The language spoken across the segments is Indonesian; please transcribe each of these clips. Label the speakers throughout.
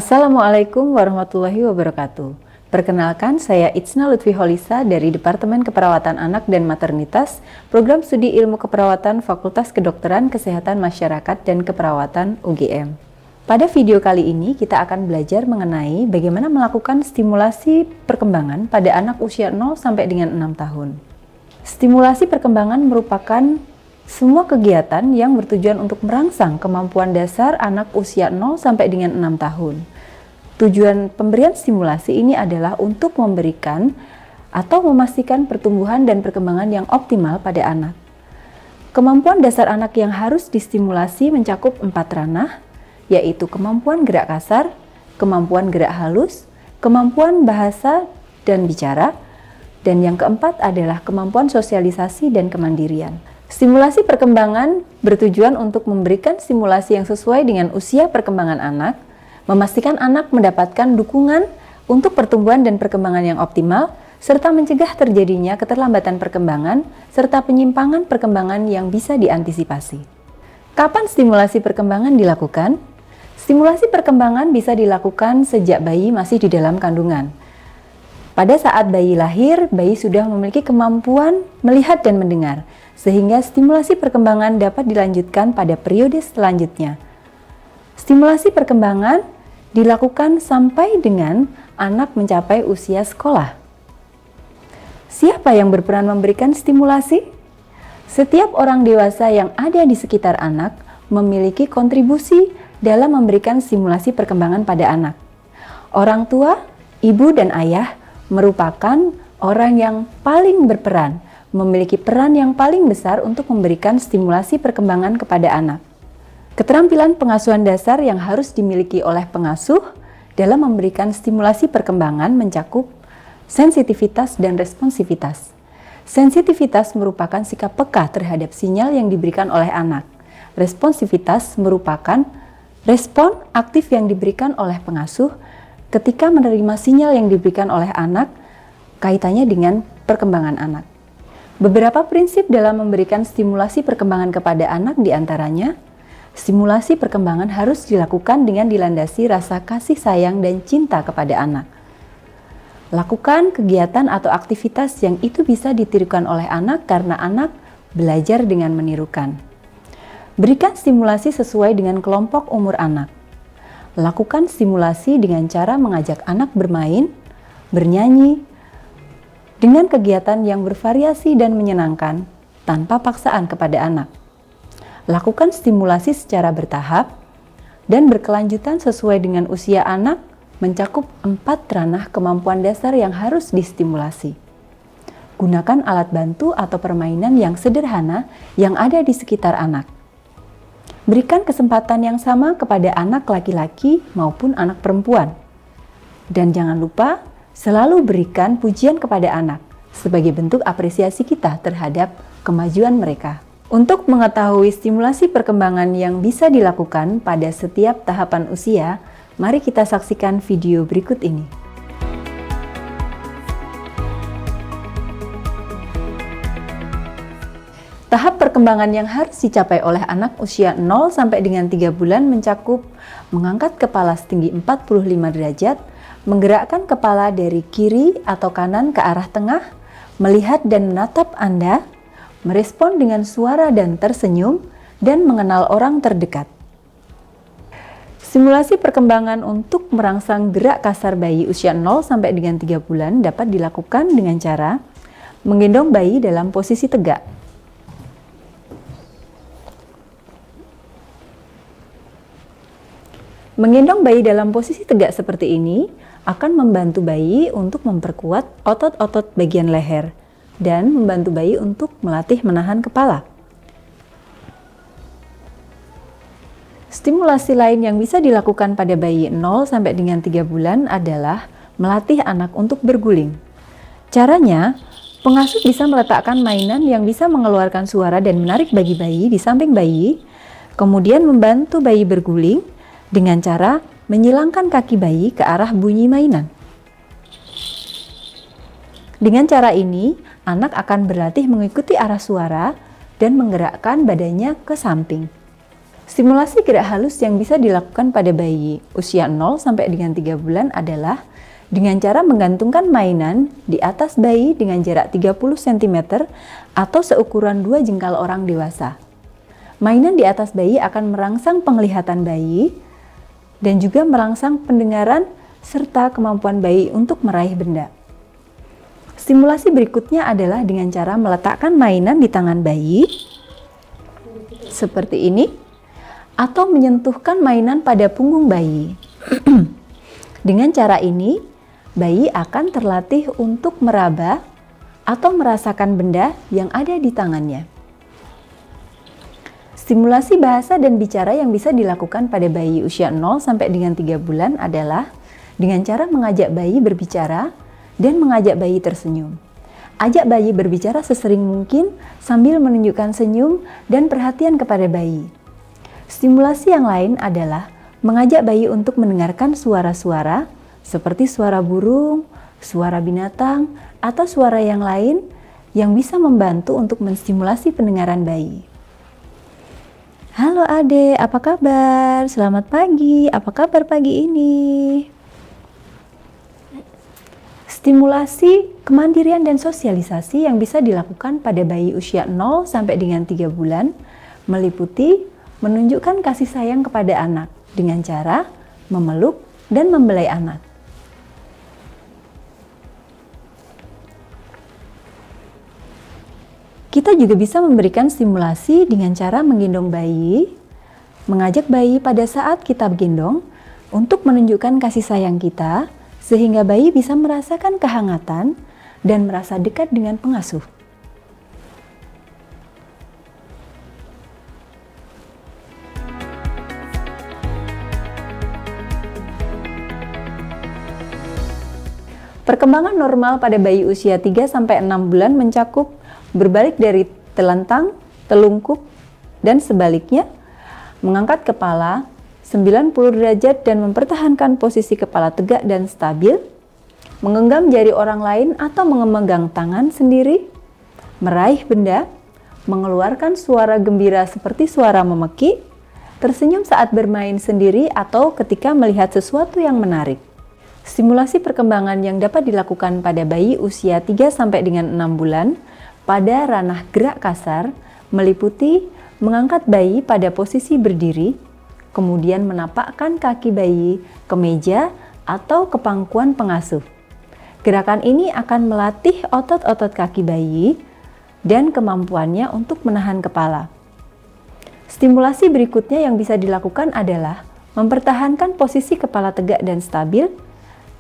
Speaker 1: Assalamualaikum warahmatullahi wabarakatuh. Perkenalkan, saya Itsna Lutfi Holisa dari Departemen Keperawatan Anak dan Maternitas, Program Studi Ilmu Keperawatan Fakultas Kedokteran Kesehatan Masyarakat dan Keperawatan UGM. Pada video kali ini, kita akan belajar mengenai bagaimana melakukan stimulasi perkembangan pada anak usia 0 sampai dengan 6 tahun. Stimulasi perkembangan merupakan semua kegiatan yang bertujuan untuk merangsang kemampuan dasar anak usia 0 sampai dengan 6 tahun. Tujuan pemberian stimulasi ini adalah untuk memberikan atau memastikan pertumbuhan dan perkembangan yang optimal pada anak. Kemampuan dasar anak yang harus distimulasi mencakup 4 ranah, yaitu kemampuan gerak kasar, kemampuan gerak halus, kemampuan bahasa dan bicara, dan yang keempat adalah kemampuan sosialisasi dan kemandirian. Stimulasi perkembangan bertujuan untuk memberikan stimulasi yang sesuai dengan usia perkembangan anak, memastikan anak mendapatkan dukungan untuk pertumbuhan dan perkembangan yang optimal, serta mencegah terjadinya keterlambatan perkembangan, serta penyimpangan perkembangan yang bisa diantisipasi. Kapan stimulasi perkembangan dilakukan? Stimulasi perkembangan bisa dilakukan sejak bayi masih di dalam kandungan. Pada saat bayi lahir, bayi sudah memiliki kemampuan melihat dan mendengar, sehingga stimulasi perkembangan dapat dilanjutkan pada periode selanjutnya. Stimulasi perkembangan dilakukan sampai dengan anak mencapai usia sekolah. Siapa yang berperan memberikan stimulasi? Setiap orang dewasa yang ada di sekitar anak memiliki kontribusi dalam memberikan stimulasi perkembangan pada anak. Orang tua, ibu dan ayah merupakan orang yang paling berperan, memiliki peran yang paling besar untuk memberikan stimulasi perkembangan kepada anak. Keterampilan pengasuhan dasar yang harus dimiliki oleh pengasuh dalam memberikan stimulasi perkembangan mencakup sensitivitas dan responsivitas. Sensitivitas merupakan sikap peka terhadap sinyal yang diberikan oleh anak. Responsivitas merupakan respon aktif yang diberikan oleh pengasuh ketika menerima sinyal yang diberikan oleh anak kaitannya dengan perkembangan anak. Beberapa prinsip dalam memberikan stimulasi perkembangan kepada anak diantaranya, stimulasi perkembangan harus dilakukan dengan dilandasi rasa kasih sayang dan cinta kepada anak. Lakukan kegiatan atau aktivitas yang itu bisa ditirukan oleh anak karena anak belajar dengan menirukan. Berikan stimulasi sesuai dengan kelompok umur anak. Lakukan stimulasi dengan cara mengajak anak bermain, bernyanyi, dengan kegiatan yang bervariasi dan menyenangkan, tanpa paksaan kepada anak. Lakukan stimulasi secara bertahap dan berkelanjutan sesuai dengan usia anak, mencakup 4 ranah kemampuan dasar yang harus distimulasi. Gunakan alat bantu atau permainan yang sederhana yang ada di sekitar anak. Berikan kesempatan yang sama kepada anak laki-laki maupun anak perempuan. Dan jangan lupa, selalu berikan pujian kepada anak sebagai bentuk apresiasi kita terhadap kemajuan mereka. Untuk mengetahui stimulasi perkembangan yang bisa dilakukan pada setiap tahapan usia, mari kita saksikan video berikut ini. Tahap perkembangan yang harus dicapai oleh anak usia 0 sampai dengan 3 bulan mencakup mengangkat kepala setinggi 45 derajat, menggerakkan kepala dari kiri atau kanan ke arah tengah, melihat dan menatap Anda, merespon dengan suara dan tersenyum, dan mengenal orang terdekat. Simulasi perkembangan untuk merangsang gerak kasar bayi usia 0 sampai dengan 3 bulan dapat dilakukan dengan cara menggendong bayi dalam posisi tegak. Menggendong bayi dalam posisi tegak seperti ini akan membantu bayi untuk memperkuat otot-otot bagian leher dan membantu bayi untuk melatih menahan kepala. Stimulasi lain yang bisa dilakukan pada bayi 0 sampai dengan 3 bulan adalah melatih anak untuk berguling. Caranya, pengasuh bisa meletakkan mainan yang bisa mengeluarkan suara dan menarik bagi bayi di samping bayi, kemudian membantu bayi berguling dengan cara menyilangkan kaki bayi ke arah bunyi mainan. Dengan cara ini, anak akan berlatih mengikuti arah suara dan menggerakkan badannya ke samping. Simulasi gerak halus yang bisa dilakukan pada bayi usia 0 sampai dengan 3 bulan adalah dengan cara menggantungkan mainan di atas bayi dengan jarak 30 cm atau seukuran 2 jengkal orang dewasa. Mainan di atas bayi akan merangsang penglihatan bayi dan juga merangsang pendengaran serta kemampuan bayi untuk meraih benda. Simulasi berikutnya adalah dengan cara meletakkan mainan di tangan bayi seperti ini atau menyentuhkan mainan pada punggung bayi. Dengan cara ini, bayi akan terlatih untuk meraba atau merasakan benda yang ada di tangannya. Simulasi bahasa dan bicara yang bisa dilakukan pada bayi usia 0 sampai dengan 3 bulan adalah dengan cara mengajak bayi berbicara dan mengajak bayi tersenyum. Ajak bayi berbicara sesering mungkin sambil menunjukkan senyum dan perhatian kepada bayi. Stimulasi yang lain adalah mengajak bayi untuk mendengarkan suara-suara seperti suara burung, suara binatang, atau suara yang lain yang bisa membantu untuk menstimulasi pendengaran bayi. Halo Ade, apa kabar? Selamat pagi, apa kabar pagi ini? Stimulasi kemandirian dan sosialisasi yang bisa dilakukan pada bayi usia 0 sampai dengan 3 bulan meliputi menunjukkan kasih sayang kepada anak dengan cara memeluk dan membelai anak. Kita juga bisa memberikan stimulasi dengan cara menggendong bayi, mengajak bayi pada saat kita gendong untuk menunjukkan kasih sayang kita, sehingga bayi bisa merasakan kehangatan dan merasa dekat dengan pengasuh. Perkembangan normal pada bayi usia 3-6 bulan mencakup berbalik dari telentang, telungkup, dan sebaliknya, mengangkat kepala 90 derajat dan mempertahankan posisi kepala tegak dan stabil, menggenggam jari orang lain atau memegang tangan sendiri, meraih benda, mengeluarkan suara gembira seperti suara memekik, tersenyum saat bermain sendiri atau ketika melihat sesuatu yang menarik. Stimulasi perkembangan yang dapat dilakukan pada bayi usia 3 sampai dengan 6 bulan pada ranah gerak kasar meliputi mengangkat bayi pada posisi berdiri, kemudian menapakkan kaki bayi ke meja atau ke pangkuan pengasuh. Gerakan ini akan melatih otot-otot kaki bayi dan kemampuannya untuk menahan kepala. Stimulasi berikutnya yang bisa dilakukan adalah mempertahankan posisi kepala tegak dan stabil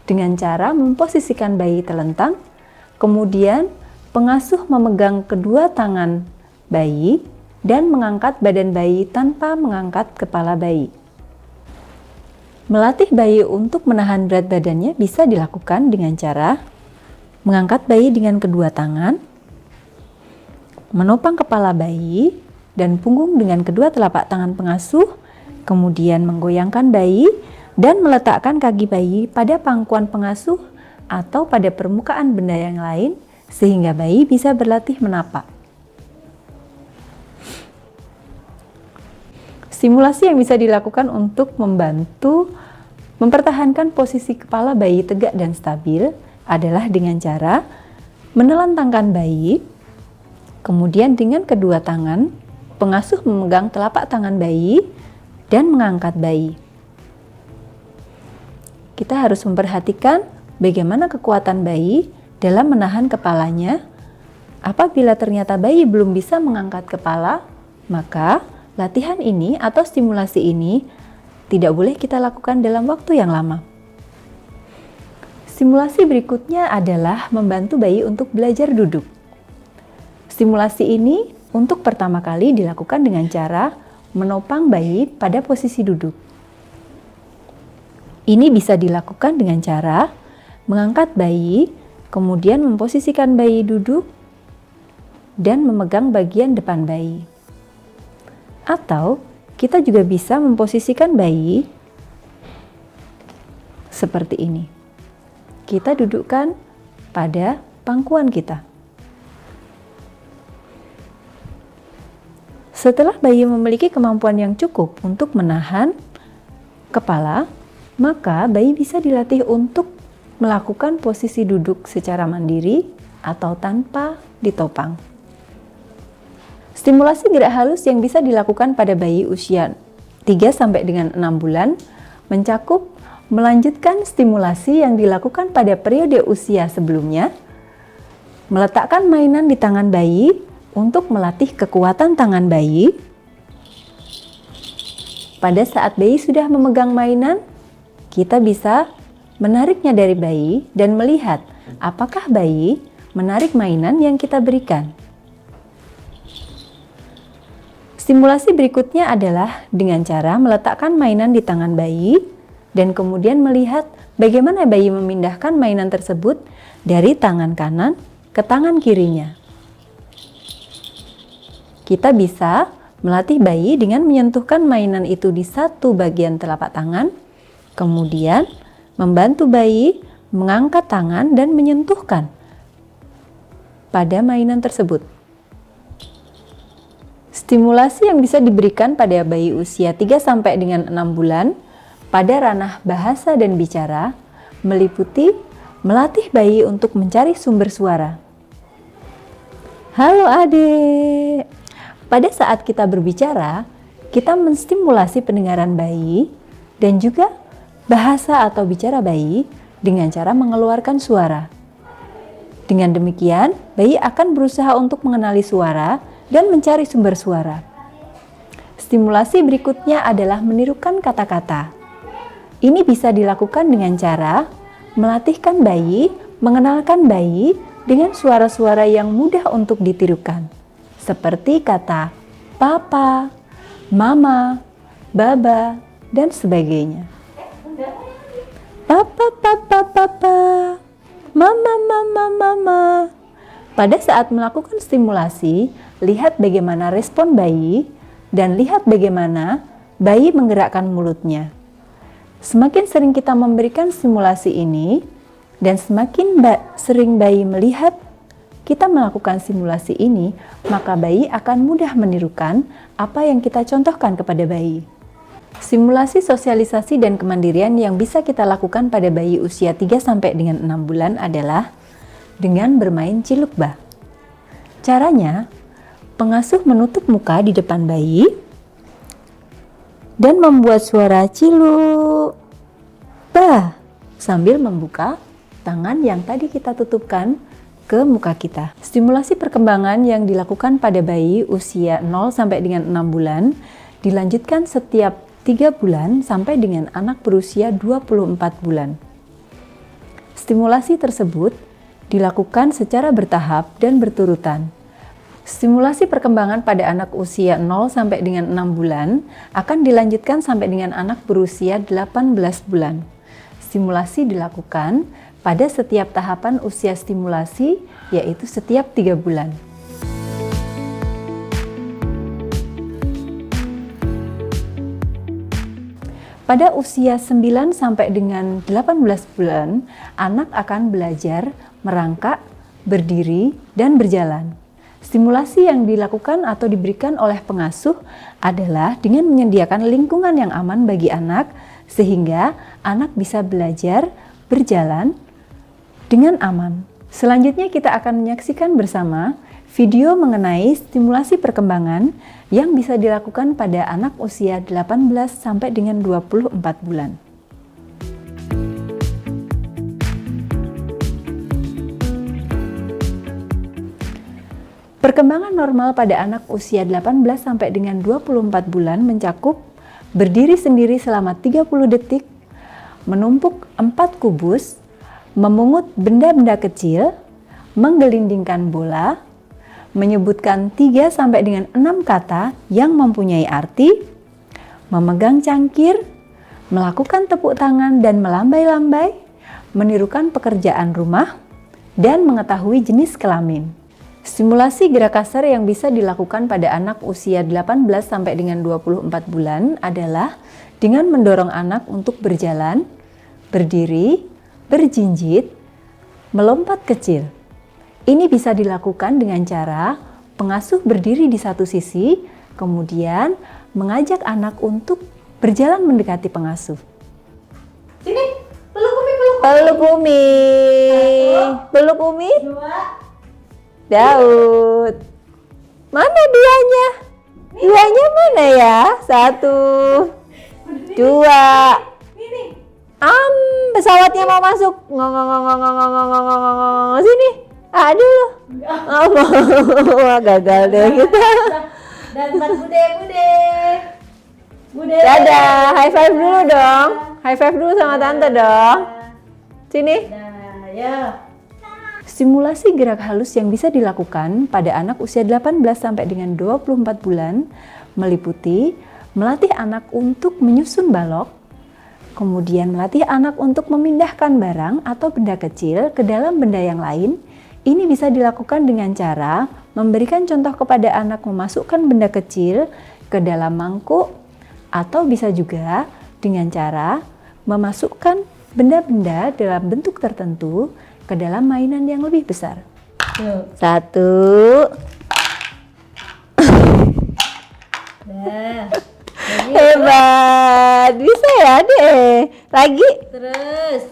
Speaker 1: dengan cara memposisikan bayi telentang, kemudian pengasuh memegang kedua tangan bayi dan mengangkat badan bayi tanpa mengangkat kepala bayi. Melatih bayi untuk menahan berat badannya bisa dilakukan dengan cara mengangkat bayi dengan kedua tangan, menopang kepala bayi dan punggung dengan kedua telapak tangan pengasuh, kemudian menggoyangkan bayi dan meletakkan kaki bayi pada pangkuan pengasuh atau pada permukaan benda yang lain sehingga bayi bisa berlatih menapak. Stimulasi yang bisa dilakukan untuk membantu mempertahankan posisi kepala bayi tegak dan stabil adalah dengan cara menelentangkan bayi, kemudian dengan kedua tangan, pengasuh memegang telapak tangan bayi dan mengangkat bayi. Kita harus memperhatikan bagaimana kekuatan bayi dalam menahan kepalanya. Apabila ternyata bayi belum bisa mengangkat kepala, maka latihan ini atau stimulasi ini tidak boleh kita lakukan dalam waktu yang lama. Stimulasi berikutnya adalah membantu bayi untuk belajar duduk. Stimulasi ini untuk pertama kali dilakukan dengan cara menopang bayi pada posisi duduk. Ini bisa dilakukan dengan cara mengangkat bayi, kemudian memposisikan bayi duduk dan memegang bagian depan bayi. Atau kita juga bisa memposisikan bayi seperti ini. Kita dudukkan pada pangkuan kita. Setelah bayi memiliki kemampuan yang cukup untuk menahan kepala, maka bayi bisa dilatih untuk melakukan posisi duduk secara mandiri atau tanpa ditopang. Stimulasi gerak halus yang bisa dilakukan pada bayi usia 3 sampai dengan 6 bulan mencakup melanjutkan stimulasi yang dilakukan pada periode usia sebelumnya, meletakkan mainan di tangan bayi untuk melatih kekuatan tangan bayi. Pada saat bayi sudah memegang mainan, kita bisa menariknya dari bayi dan melihat apakah bayi menarik mainan yang kita berikan. Stimulasi berikutnya adalah dengan cara meletakkan mainan di tangan bayi dan kemudian melihat bagaimana bayi memindahkan mainan tersebut dari tangan kanan ke tangan kirinya. Kita bisa melatih bayi dengan menyentuhkan mainan itu di satu bagian telapak tangan, kemudian membantu bayi mengangkat tangan dan menyentuhkan pada mainan tersebut. Stimulasi yang bisa diberikan pada bayi usia 3 sampai dengan 6 bulan pada ranah bahasa dan bicara meliputi melatih bayi untuk mencari sumber suara. Halo adik. Pada saat kita berbicara, kita menstimulasi pendengaran bayi dan juga bahasa atau bicara bayi dengan cara mengeluarkan suara. Dengan demikian, bayi akan berusaha untuk mengenali suara dan mencari sumber suara. Stimulasi berikutnya adalah menirukan kata-kata. Ini bisa dilakukan dengan cara melatihkan bayi, mengenalkan bayi dengan suara-suara yang mudah untuk ditirukan. Seperti kata papa, mama, baba, dan sebagainya. Papa, papa, papa, mama, mama, mama. Pada saat melakukan stimulasi, lihat bagaimana respon bayi dan lihat bagaimana bayi menggerakkan mulutnya. Semakin sering kita memberikan stimulasi ini dan semakin sering bayi melihat kita melakukan simulasi ini, maka bayi akan mudah menirukan apa yang kita contohkan kepada bayi. Simulasi sosialisasi dan kemandirian yang bisa kita lakukan pada bayi usia 3 sampai dengan 6 bulan adalah dengan bermain cilukbah. Caranya, pengasuh menutup muka di depan bayi dan membuat suara ciluk bah sambil membuka tangan yang tadi kita tutupkan ke muka kita. Stimulasi perkembangan yang dilakukan pada bayi usia 0 sampai dengan 6 bulan dilanjutkan setiap 3 bulan sampai dengan anak berusia 24 bulan. Stimulasi tersebut dilakukan secara bertahap dan berturutan. Stimulasi perkembangan pada anak usia 0 sampai dengan 6 bulan akan dilanjutkan sampai dengan anak berusia 18 bulan. Stimulasi dilakukan pada setiap tahapan usia stimulasi, yaitu setiap 3 bulan. Pada usia 9 sampai dengan 18 bulan, anak akan belajar merangkak, berdiri, dan berjalan. Stimulasi yang dilakukan atau diberikan oleh pengasuh adalah dengan menyediakan lingkungan yang aman bagi anak, sehingga anak bisa belajar berjalan dengan aman. Selanjutnya kita akan menyaksikan bersama video mengenai stimulasi perkembangan yang bisa dilakukan pada anak usia 18 sampai dengan 24 bulan. Perkembangan normal pada anak usia 18 sampai dengan 24 bulan mencakup berdiri sendiri selama 30 detik, menumpuk 4 kubus, memungut benda-benda kecil, menggelindingkan bola, menyebutkan 3 sampai dengan 6 kata yang mempunyai arti, memegang cangkir, melakukan tepuk tangan dan melambai-lambai, menirukan pekerjaan rumah, dan mengetahui jenis kelamin. Stimulasi gerak kasar yang bisa dilakukan pada anak usia 18 sampai dengan 24 bulan adalah dengan mendorong anak untuk berjalan, berdiri, berjinjit, melompat kecil. Ini bisa dilakukan dengan cara pengasuh berdiri di satu sisi, Kemudian mengajak anak untuk berjalan mendekati pengasuh.
Speaker 2: Sini, peluk Umi, peluk.
Speaker 1: Peluk Umi. Peluk Umi.
Speaker 2: 2.
Speaker 1: Daud. Mana duanya? Duanya mana ya? 1, 2.
Speaker 2: Nih.
Speaker 1: Pesawatnya mau masuk. Ngong. Sini. Aduh. Gagal deh kita.
Speaker 2: Dan buat Bude.
Speaker 1: Dadah, high five dulu dong. High five dulu sama tante dong. Sini.
Speaker 2: Nah, ya.
Speaker 1: Simulasi gerak halus yang bisa dilakukan pada anak usia 18 sampai dengan 24 bulan meliputi melatih anak untuk menyusun balok, kemudian melatih anak untuk memindahkan barang atau benda kecil ke dalam benda yang lain. Ini bisa dilakukan dengan cara memberikan contoh kepada anak memasukkan benda kecil ke dalam mangkuk, atau bisa juga dengan cara memasukkan benda-benda dalam bentuk tertentu ke dalam mainan yang lebih besar.
Speaker 2: Tuh.
Speaker 1: 1.
Speaker 2: Nah.
Speaker 1: Hebat, bisa ya deh. Lagi.
Speaker 2: Terus.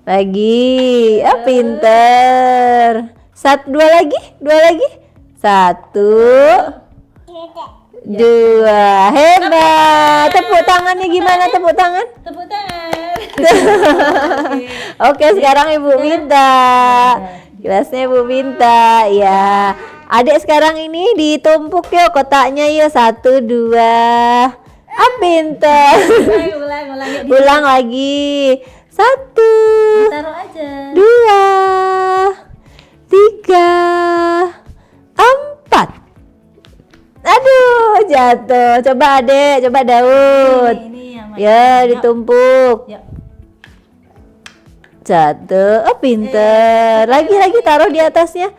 Speaker 1: Lagi. Pinter. 2 lagi. 1, 2. Hebat. Tepuk tangannya gimana? Tepuk tangan.
Speaker 2: Tepuk tangan.
Speaker 1: Oke, sekarang Ibu minta. Gelasnya Ibu minta. Ya. Adik sekarang ini ditumpuk yuk kotaknya yuk. 1, 2. Pinter.
Speaker 2: Ulang.
Speaker 1: Ulang lagi. 1,
Speaker 2: Taruh aja.
Speaker 1: 2, 3, 4. Aduh, jatuh. Coba Adek, coba Daud.
Speaker 2: Ini yang
Speaker 1: Ya, ditumpuk.
Speaker 2: Ya.
Speaker 1: Jatuh. Pinter. Lagi taruh di atasnya.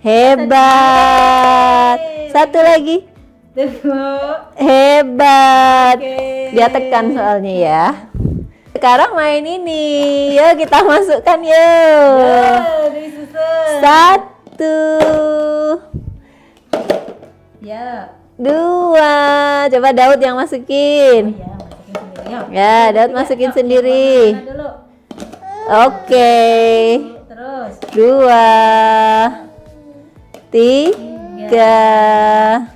Speaker 1: Hebat. 1 lagi.
Speaker 2: Tepuk.
Speaker 1: Hebat.
Speaker 2: Oke.
Speaker 1: Dia tekan soalnya ya. Sekarang main ini. Yuk kita masukkan yuk.
Speaker 2: Disusun.
Speaker 1: 1,
Speaker 2: Ya.
Speaker 1: 2. Coba Daud yang masukin.
Speaker 2: Ya, masukin sendiri. Yuk.
Speaker 1: Ya, Daud masukin sendiri.
Speaker 2: Mana dulu?
Speaker 1: Oke.
Speaker 2: Terus.
Speaker 1: 2, 3,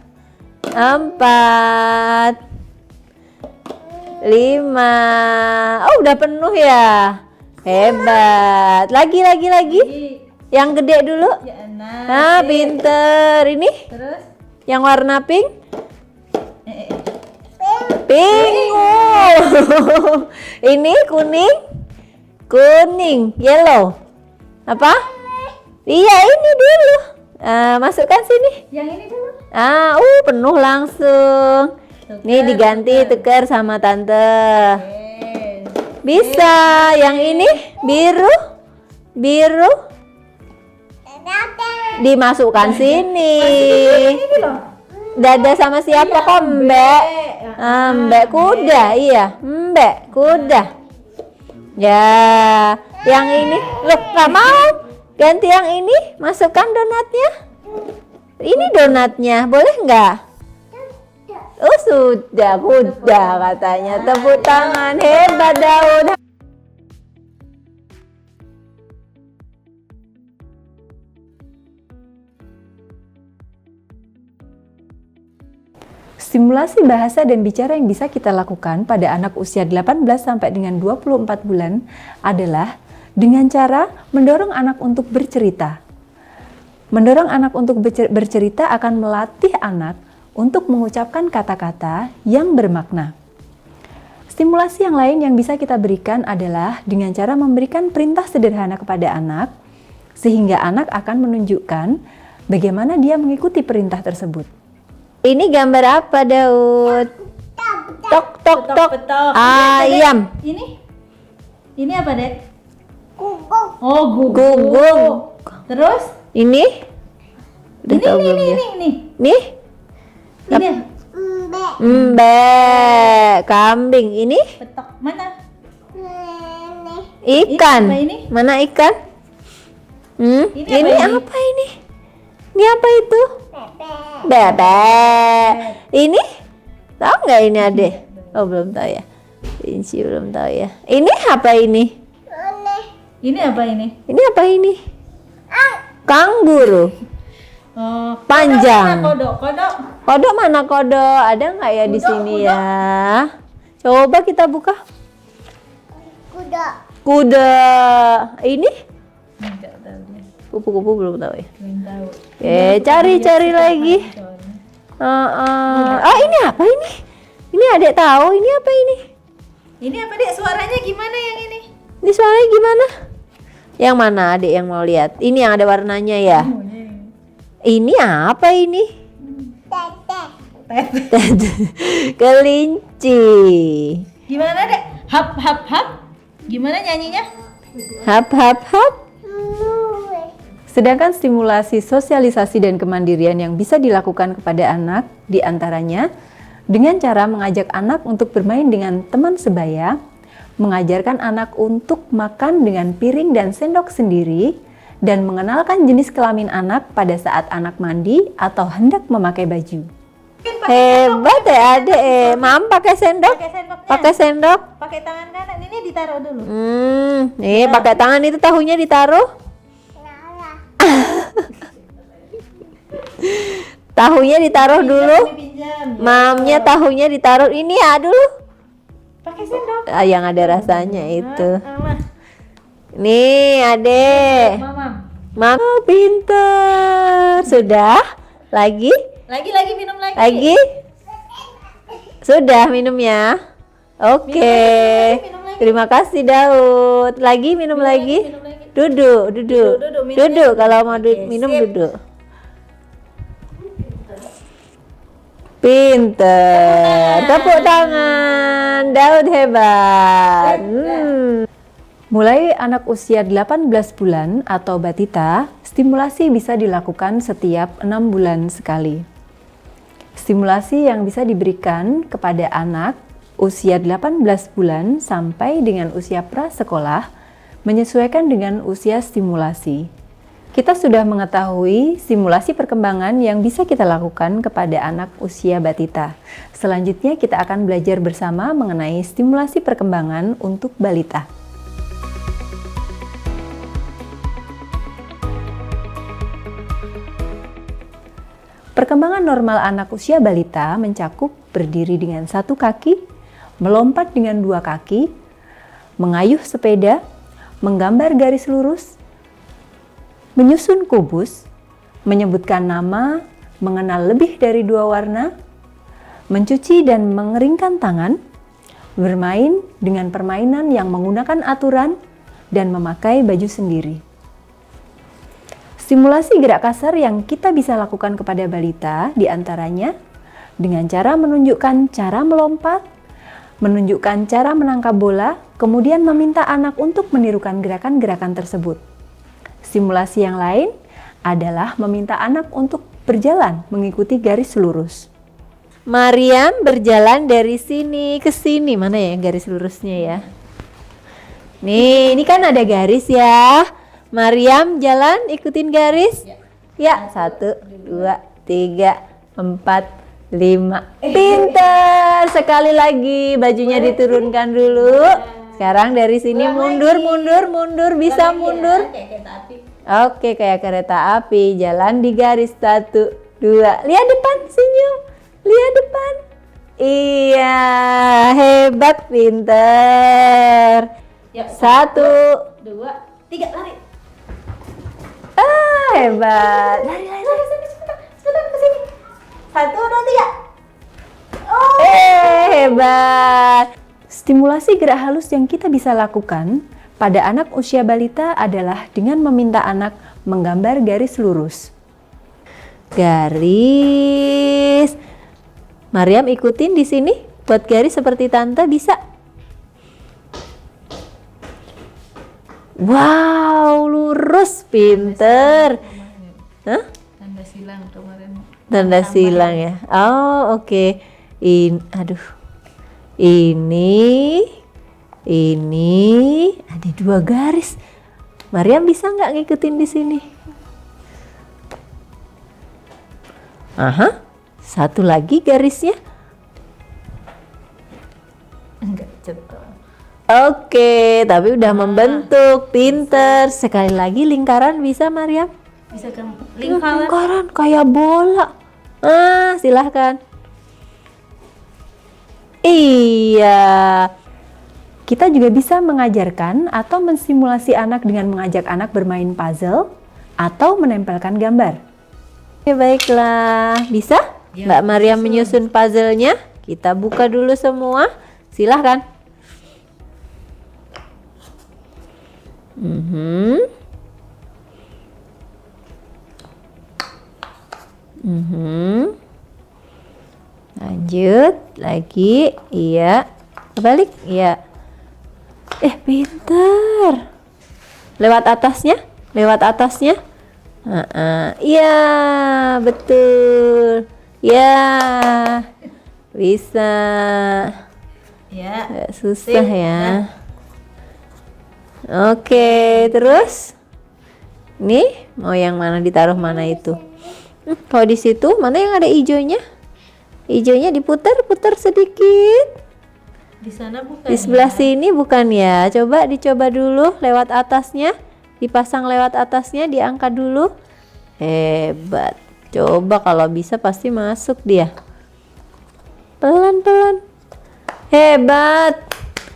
Speaker 1: 4, 5. Oh, udah penuh ya. Hebat. Lagi. Yang gede dulu.
Speaker 2: Ya,
Speaker 1: Nah, pinter. Ini
Speaker 2: Terus.
Speaker 1: yang warna pink.
Speaker 2: Eh.
Speaker 1: Pink. Ini kuning, yellow. Apa? Iya, ini dulu. Masukkan sini.
Speaker 2: Yang ini dulu.
Speaker 1: Penuh langsung. Nih diganti tukar sama tante.
Speaker 2: Oke.
Speaker 1: Bisa. Yang ini biru. Dimasukkan sini.
Speaker 2: Ini loh.
Speaker 1: Dada sama siapa kok Mbak? Mbak kuda, iya. Mbak kuda. Ya, yang ini. Loh, nggak mau. Ganti yang ini, masukkan donatnya. Ini donatnya, boleh nggak? Oh sudah, kuda katanya. Tepuk tangan, hebat Daud. Simulasi bahasa dan bicara yang bisa kita lakukan pada anak usia 18 sampai dengan 24 bulan adalah dengan cara mendorong anak untuk bercerita. Mendorong anak untuk bercerita akan melatih anak untuk mengucapkan kata-kata yang bermakna. Stimulasi yang lain yang bisa kita berikan adalah dengan cara memberikan perintah sederhana kepada anak, sehingga anak akan menunjukkan bagaimana dia mengikuti perintah tersebut. Ini gambar apa, Daud? Tok, tok, tok. Ayam.
Speaker 2: Ini apa, Dek? Guguk. Oh,
Speaker 1: Guguk.
Speaker 2: Terus?
Speaker 1: Ini? Udah tahu belum ya?
Speaker 2: Ini.
Speaker 1: Nih?
Speaker 2: Ini.
Speaker 1: Mbek. Kambing. Ini?
Speaker 2: Petok. Mana?
Speaker 1: Ikan.
Speaker 2: Ini apa ini?
Speaker 1: Mana ikan?
Speaker 2: Ini
Speaker 1: Ini
Speaker 2: apa ini?
Speaker 1: apa ini? Ini apa itu? Bebek. Ini? Tahu nggak ini adek? Oh belum tahu ya. Inci belum tahu ya. Ini apa ini?
Speaker 2: Ini apa ini?
Speaker 1: Ini apa ini? Kanguru.
Speaker 2: Oh,
Speaker 1: Panjang.
Speaker 2: Kodok, kodok.
Speaker 1: Kodok mana kodok? Ada nggak ya di sini ya? Coba kita buka. Kuda. Ini?
Speaker 2: Enggak tahu dia.
Speaker 1: Kupu-kupu belum tahu ya.
Speaker 2: Belum tahu.
Speaker 1: Cari lagi. Ini apa ini? Ini adek tahu. Ini apa ini?
Speaker 2: Ini apa dek? Suaranya gimana yang ini?
Speaker 1: Ini suaranya gimana? Yang mana adek yang mau lihat? Ini yang ada warnanya ya? Ini apa ini? Kelinci.
Speaker 2: Gimana dek? Hap hap hap. Gimana nyanyinya?
Speaker 1: Hap hap hap. Sedangkan stimulasi sosialisasi dan kemandirian yang bisa dilakukan kepada anak diantaranya dengan cara mengajak anak untuk bermain dengan teman sebaya, mengajarkan anak untuk makan dengan piring dan sendok sendiri, dan mengenalkan jenis kelamin anak pada saat anak mandi atau hendak memakai baju. Hebat ya adek, Mam pakai sendok?
Speaker 2: Pakai sendoknya.
Speaker 1: Pakai sendok?
Speaker 2: Pakai tangan kanan. Ini ditaruh dulu.
Speaker 1: Nih pakai tangan itu tahunya ditaruh. Tahunya ditaruh dulu.
Speaker 2: Pinjam.
Speaker 1: Mamnya tahunya ditaruh ini ya dulu.
Speaker 2: Pakai sendok.
Speaker 1: Yang ada rasanya itu.
Speaker 2: Mama.
Speaker 1: Nih adek.
Speaker 2: Mama.
Speaker 1: Mam pinter. Sudah? Lagi?
Speaker 2: Lagi minum lagi.
Speaker 1: Lagi? Sudah minumnya? Oke.
Speaker 2: Minum lagi.
Speaker 1: Terima kasih Daud. Lagi minum lagi?
Speaker 2: Minum lagi.
Speaker 1: Duduk.
Speaker 2: Duduk, minumnya
Speaker 1: Duduk kalau mau
Speaker 2: Oke,
Speaker 1: minum
Speaker 2: sip.
Speaker 1: duduk. Pinter. Tepuk tangan. Daud hebat. Mulai anak usia 18 bulan atau batita, stimulasi bisa dilakukan setiap 6 bulan sekali. Stimulasi yang bisa diberikan kepada anak usia 18 bulan sampai dengan usia prasekolah menyesuaikan dengan usia stimulasi. Kita sudah mengetahui simulasi perkembangan yang bisa kita lakukan kepada anak usia batita. Selanjutnya kita akan belajar bersama mengenai stimulasi perkembangan untuk balita. Perkembangan normal anak usia balita mencakup berdiri dengan satu kaki, melompat dengan dua kaki, mengayuh sepeda, menggambar garis lurus, menyusun kubus, menyebutkan nama, mengenal lebih dari dua warna, mencuci dan mengeringkan tangan, bermain dengan permainan yang menggunakan aturan, dan memakai baju sendiri. Stimulasi gerak kasar yang kita bisa lakukan kepada balita diantaranya dengan cara menunjukkan cara melompat, menunjukkan cara menangkap bola, kemudian meminta anak untuk menirukan gerakan-gerakan tersebut. Stimulasi yang lain adalah meminta anak untuk berjalan mengikuti garis lurus. Mariam berjalan dari sini ke sini. Mana ya garis lurusnya ya? Nih, ini kan ada garis ya. Mariam jalan ikutin garis. Ya, 1, 2, 3, 4, 5. Pintar. Sekali lagi bajunya diturunkan dulu. Sekarang dari sini mundur. Bisa mundur. Oke, kayak kereta api. Jalan di garis 1, 2. Lihat depan, senyum. Lihat depan. Iya, hebat, pintar. 1,
Speaker 2: 2, 3, lari.
Speaker 1: Hebat.
Speaker 2: Lari, sebentar ke sini. 1, 2, 3.
Speaker 1: Hebat. Stimulasi gerak halus yang kita bisa lakukan pada anak usia balita adalah dengan meminta anak menggambar garis lurus. Garis. Mariam ikutin di sini. Buat garis seperti tante bisa. Wow, lurus, pinter. Hah?
Speaker 2: Tanda silang kemarin.
Speaker 1: Tanda silang ya. Oh, oke. Ini ada 2 garis. Mariam bisa nggak ngikutin di sini? Aha, satu lagi garisnya.
Speaker 2: Enggak, coba.
Speaker 1: Oke, tapi udah membentuk. Pinter. Sekali lagi lingkaran bisa, Maryam?
Speaker 2: Bisa kan
Speaker 1: Lingkaran kayak bola. Silahkan. Iya. Kita juga bisa mengajarkan atau mensimulasi anak dengan mengajak anak bermain puzzle atau menempelkan gambar. Oke, baiklah. Bisa?
Speaker 2: Ya,
Speaker 1: Mbak Maryam
Speaker 2: bisa.
Speaker 1: menyusun puzzle-nya. Kita buka dulu semua. Silahkan. Lanjut lagi. Iya. Kebalik. Iya. Pinter. Lewat atasnya. Lewat atasnya. Iya, betul. Ya, bisa.
Speaker 2: Ya.
Speaker 1: Nggak susah
Speaker 2: Sip,
Speaker 1: ya.
Speaker 2: dah.
Speaker 1: Oke, terus nih mau yang mana ditaruh mana itu? Kalau di situ mana yang ada hijaunya? Hijaunya diputar-putar sedikit.
Speaker 2: Di sana bukan.
Speaker 1: Di sebelah
Speaker 2: ya?
Speaker 1: sini bukan ya? Coba dicoba dulu lewat atasnya. Dipasang lewat atasnya, diangkat dulu. Hebat. Coba kalau bisa pasti masuk dia. Pelan-pelan. Hebat.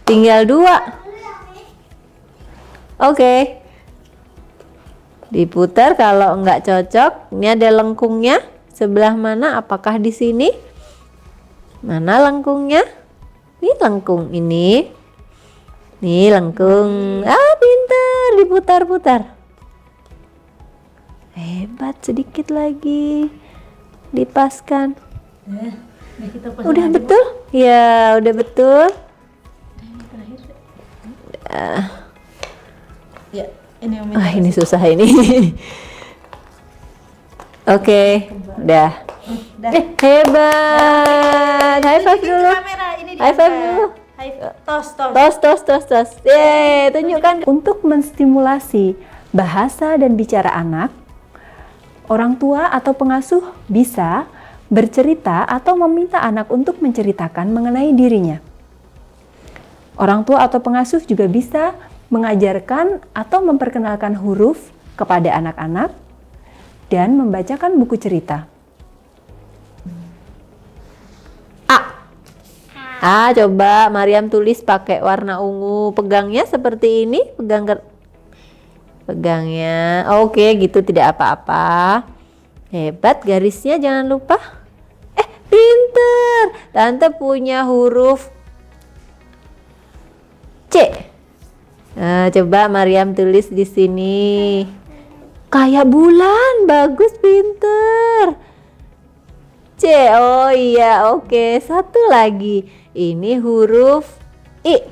Speaker 1: Tinggal 2. Oke. Diputar kalau nggak cocok. Ini ada lengkungnya. Sebelah mana? Apakah di sini? Mana lengkungnya? Ini lengkung ini. Nih lengkung. Pintar. Diputar-putar. Hebat, sedikit lagi. Dipaskan.
Speaker 2: Nah, kita pasang
Speaker 1: Udah
Speaker 2: aja, Bu.
Speaker 1: betul? Ya, udah betul.
Speaker 2: Yang terakhir. Ya, ini yang
Speaker 1: Ini susah ini. Oke, udah.
Speaker 2: Dah.
Speaker 1: Hebat. High five
Speaker 2: Tunjukin
Speaker 1: dulu.
Speaker 2: ke kamera, ini
Speaker 1: High five dulu.
Speaker 2: Tos, tos.
Speaker 1: Tos. Tunjukkan. Untuk menstimulasi bahasa dan bicara anak, orang tua atau pengasuh bisa bercerita atau meminta anak untuk menceritakan mengenai dirinya. Orang tua atau pengasuh juga bisa mengajarkan atau memperkenalkan huruf kepada anak-anak dan membacakan buku cerita. Coba Maryam tulis pakai warna ungu. Pegangnya seperti ini, pegangnya. Oke, gitu tidak apa-apa. Hebat, garisnya jangan lupa. Pinter. Tante punya huruf C. Coba Maryam tulis di sini. Kayak bulan, bagus, pinter. C. Oh iya, oke. Satu lagi. Ini huruf I.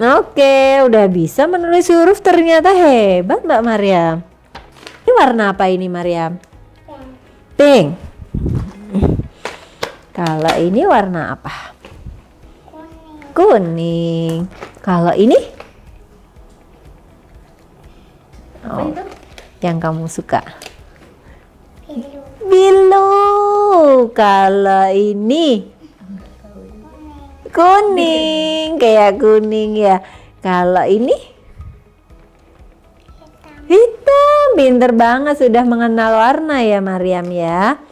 Speaker 1: Oke, udah bisa menulis huruf, ternyata hebat Mbak Maryam. Ini warna apa ini, Maryam? Pink. Kalau ini warna apa? Kuning. Kalau ini?
Speaker 2: Apa itu?
Speaker 1: Yang kamu suka. Biru. Kalau ini kuning, kayak kuning ya. Kalau ini hitam. Pinter banget, sudah mengenal warna ya Maryam ya.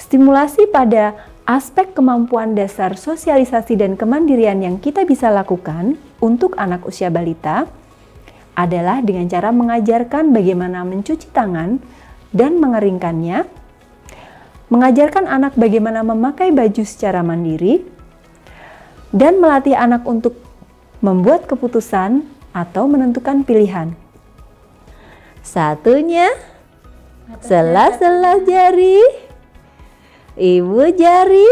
Speaker 1: Stimulasi pada aspek kemampuan dasar sosialisasi dan kemandirian yang kita bisa lakukan untuk anak usia balita adalah dengan cara mengajarkan bagaimana mencuci tangan dan mengeringkannya, mengajarkan anak bagaimana memakai baju secara mandiri, dan melatih anak untuk membuat keputusan atau menentukan pilihan. Satunya, sela-sela jari, ibu jari,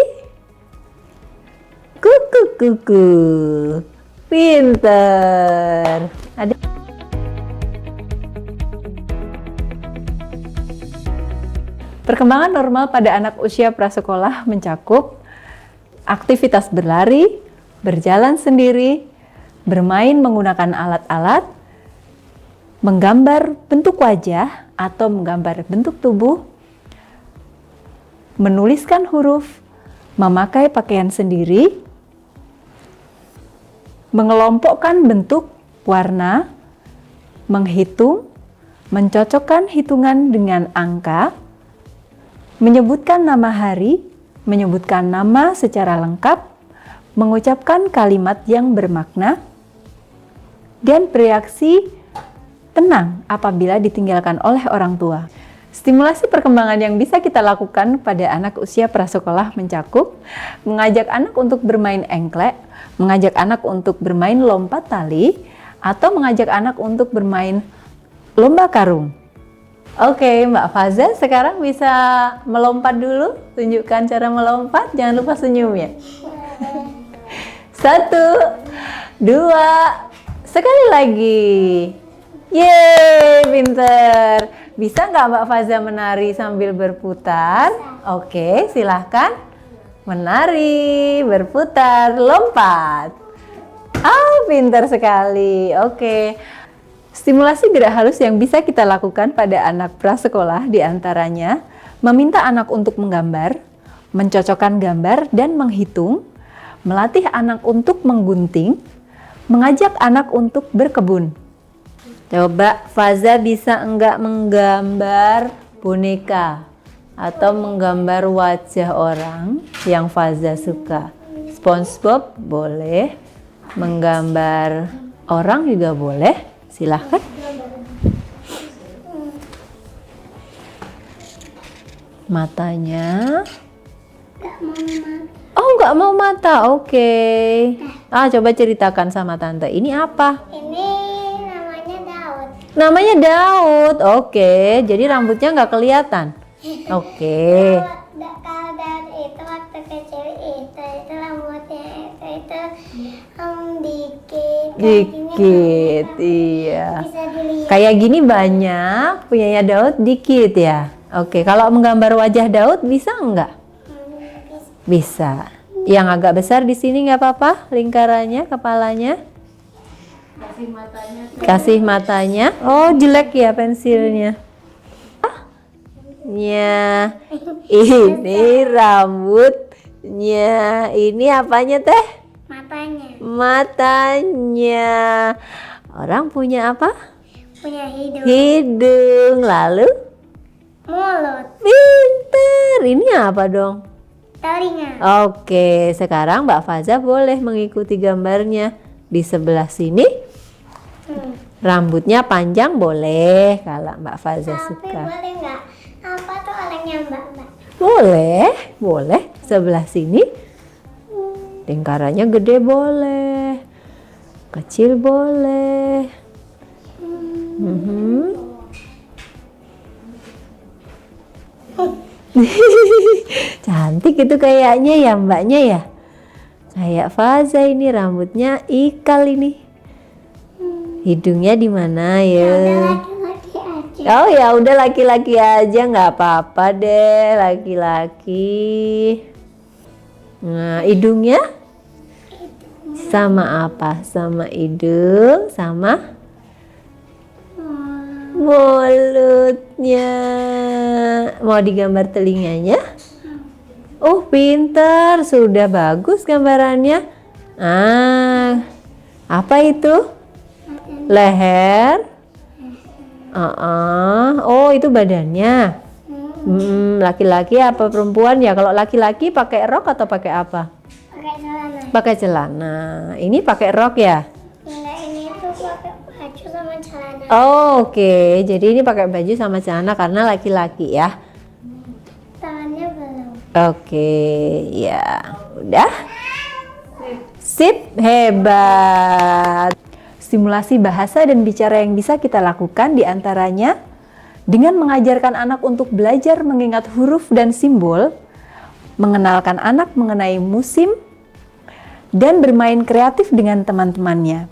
Speaker 1: kuku-kuku. Pinter. Ada perkembangan normal pada anak usia prasekolah mencakup aktivitas berlari, berjalan sendiri, bermain menggunakan alat-alat, menggambar bentuk wajah atau menggambar bentuk tubuh, menuliskan huruf, memakai pakaian sendiri, mengelompokkan bentuk, warna, menghitung, mencocokkan hitungan dengan angka, menyebutkan nama hari, menyebutkan nama secara lengkap, mengucapkan kalimat yang bermakna, dan bereaksi tenang apabila ditinggalkan oleh orang tua. Stimulasi perkembangan yang bisa kita lakukan pada anak usia prasekolah mencakup mengajak anak untuk bermain engklek, mengajak anak untuk bermain lompat tali, atau mengajak anak untuk bermain lomba karung. Oke, Mbak Faza sekarang bisa melompat dulu. Tunjukkan cara melompat, jangan lupa senyum ya. 1, 2, sekali lagi. Yeay, pinter. Bisa nggak Mbak Faza menari sambil berputar? Oke, silahkan. Menari, berputar, lompat. Pinter sekali. Oke. Stimulasi gerak halus yang bisa kita lakukan pada anak prasekolah diantaranya meminta anak untuk menggambar, mencocokkan gambar dan menghitung, melatih anak untuk menggunting, mengajak anak untuk berkebun. Coba Faza bisa enggak menggambar boneka atau menggambar wajah orang yang Faza suka? SpongeBob boleh, menggambar orang juga boleh, silahkan. Matanya. Oh, nggak mau mata, oke. Coba ceritakan sama tante, ini apa?
Speaker 3: Ini namanya Daud.
Speaker 1: Namanya Daud, oke. Jadi rambutnya nggak kelihatan. Oke.
Speaker 3: Kalau Daud itu waktu kecil itu rambutnya itu dikit.
Speaker 1: Dikit, iya.
Speaker 3: Bisa dilihat.
Speaker 1: Kayak gini banyak, punyanya Daud dikit ya. Oke, kalau menggambar wajah Daud bisa nggak? Bisa. Yang agak besar di sini nggak apa-apa, lingkarannya, kepalanya. Kasih matanya. Oh, jelek ya pensilnya. Ya, ini rambutnya. Ini apanya teh?
Speaker 3: Matanya.
Speaker 1: Matanya. Orang punya apa?
Speaker 3: Punya hidung.
Speaker 1: Hidung. Lalu?
Speaker 3: Mulut.
Speaker 1: Pinter. Ini apa dong?
Speaker 3: Telinga.
Speaker 1: Oke, sekarang Mbak Faza boleh mengikuti gambarnya. Di sebelah sini, rambutnya panjang boleh kalau Mbak Faza
Speaker 3: Tapi
Speaker 1: suka.
Speaker 3: boleh nggak? Apa tuh orangnya Mbak?
Speaker 1: Boleh, boleh. Sebelah sini, lingkarannya gede boleh, kecil boleh. Cantik itu kayaknya ya mbaknya ya. Kayak Faza ini rambutnya ikal ini. Hidungnya di mana ya?
Speaker 3: Laki-laki aja.
Speaker 1: Oh ya udah laki-laki aja nggak apa-apa deh laki-laki. Nah hidungnya sama apa? Sama hidung sama mulutnya. Mau digambar telinganya? Oh pintar, sudah bagus gambarannya. Apa itu? Leher? Oh itu badannya. Laki-laki apa perempuan ya? Kalau laki-laki pakai rok atau pakai apa?
Speaker 3: Pakai celana.
Speaker 1: Pakai celana. Ini pakai rok ya?
Speaker 3: Enggak, ini tuh pakai baju sama celana.
Speaker 1: Oh, oke. Jadi ini pakai baju sama celana karena laki-laki ya.
Speaker 3: Tangannya belum.
Speaker 1: Oke, ya. Udah? Sip, hebat. Stimulasi bahasa dan bicara yang bisa kita lakukan diantaranya dengan mengajarkan anak untuk belajar mengingat huruf dan simbol, mengenalkan anak mengenai musim, dan bermain kreatif dengan teman-temannya.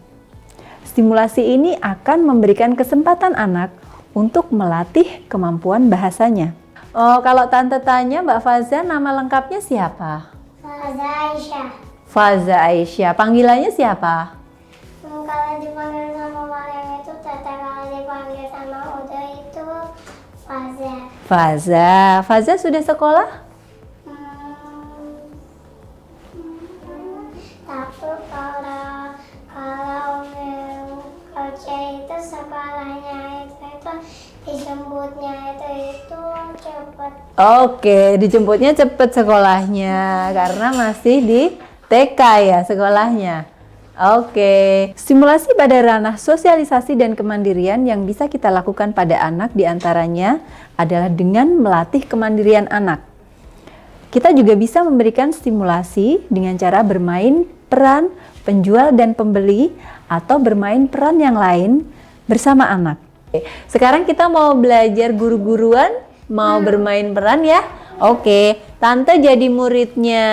Speaker 1: Stimulasi ini akan memberikan kesempatan anak untuk melatih kemampuan bahasanya. Oh, kalau tante tanya Mbak Faza, nama lengkapnya siapa?
Speaker 3: Faza Aisyah.
Speaker 1: Faza Aisyah. Panggilannya siapa?
Speaker 3: Kalau dipanggil sama Mariam itu Tete, kalau dipanggil sama Udo itu Faza.
Speaker 1: Faza. Faza sudah sekolah?
Speaker 3: Tapi kalau Oce itu sekolahnya itu dijemputnya itu cepet.
Speaker 1: Oke, dijemputnya cepet sekolahnya karena masih di TK ya sekolahnya. Oke, stimulasi pada ranah sosialisasi dan kemandirian yang bisa kita lakukan pada anak diantaranya adalah dengan melatih kemandirian anak. Kita juga bisa memberikan stimulasi dengan cara bermain peran penjual dan pembeli atau bermain peran yang lain bersama anak. Sekarang kita mau belajar guru-guruan, mau bermain peran ya. Oke, Tante jadi muridnya,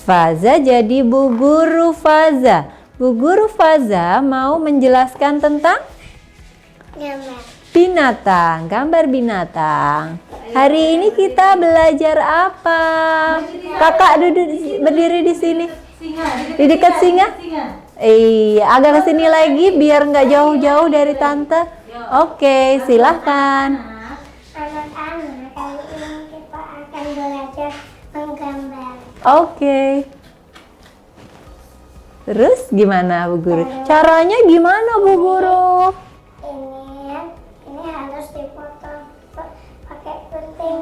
Speaker 1: Faza jadi Bu Guru Faza. Bu Guru Faza mau menjelaskan tentang
Speaker 3: Gambar.
Speaker 1: binatang, gambar binatang. Hari ini kita belajar apa? Kakak duduk berdiri di sini. Di dekat singa? Iya, agak kesini lagi biar nggak jauh-jauh dari tante. Oke, silahkan.
Speaker 3: Anak-anak, kali ini kita akan belajar menggambar.
Speaker 1: Oke. Terus gimana Bu Guru? Caranya gimana Bu Guru?
Speaker 3: Ini harus dipotong pakai gunting.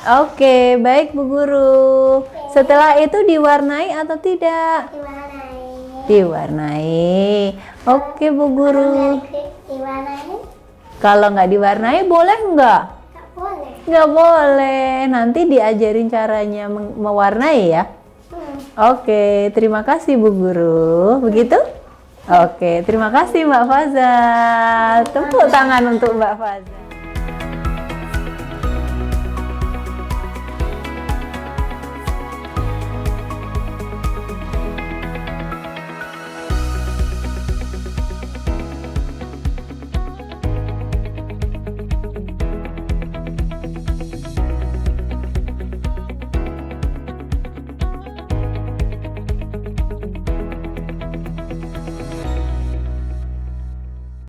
Speaker 1: Oke, baik Bu Guru. Setelah itu diwarnai atau tidak?
Speaker 3: Diwarnai.
Speaker 1: Diwarnai. Oke Bu Guru.
Speaker 3: Diwarnai?
Speaker 1: Kalau nggak diwarnai boleh nggak?
Speaker 3: Tak boleh.
Speaker 1: Nggak boleh. Nanti diajarin caranya mewarnai ya. Oke, terima kasih Bu Guru. Begitu? Oke, terima kasih Mbak Faza. Tepuk tangan untuk Mbak Faza.